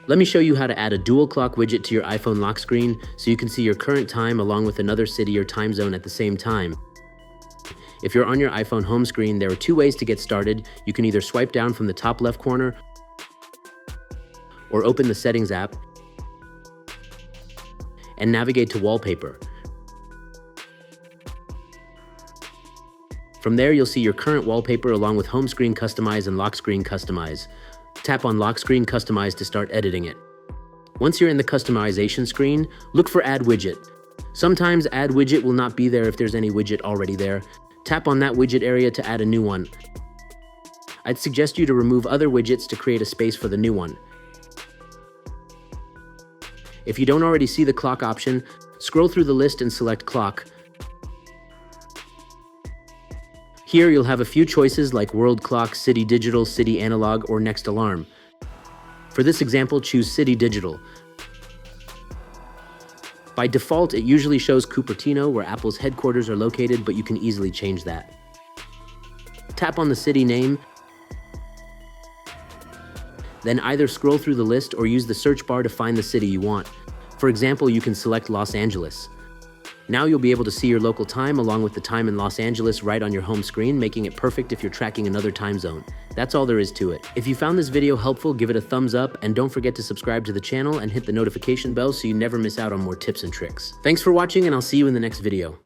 Let me show you how to add a dual clock widget to your iPhone lock screen so you can see your current time along with another city or time zone at the same time. If you're on your iPhone home screen, there are two ways to get started. You can either swipe down from the top left corner or open the Settings app and navigate to Wallpaper. From there, you'll see your current wallpaper along with Home Screen Customize and Lock Screen Customize. Tap on Lock Screen Customize to start editing it. Once you're in the customization screen, look for Add Widget. Sometimes Add Widget will not be there if there's any widget already there. Tap on that widget area to add a new one. I'd suggest you to remove other widgets to create a space for the new one. If you don't already see the clock option, scroll through the list and select Clock. Here you'll have a few choices like World Clock, City Digital, City Analog, or Next Alarm. For this example, choose City Digital. By default, it usually shows Cupertino, where Apple's headquarters are located, but you can easily change that. Tap on the city name, then either scroll through the list or use the search bar to find the city you want. For example, you can select Los Angeles. Now you'll be able to see your local time along with the time in Los Angeles right on your home screen, making it perfect if you're tracking another time zone. That's all there is to it. If you found this video helpful, give it a thumbs up and don't forget to subscribe to the channel and hit the notification bell so you never miss out on more tips and tricks. Thanks for watching and I'll see you in the next video.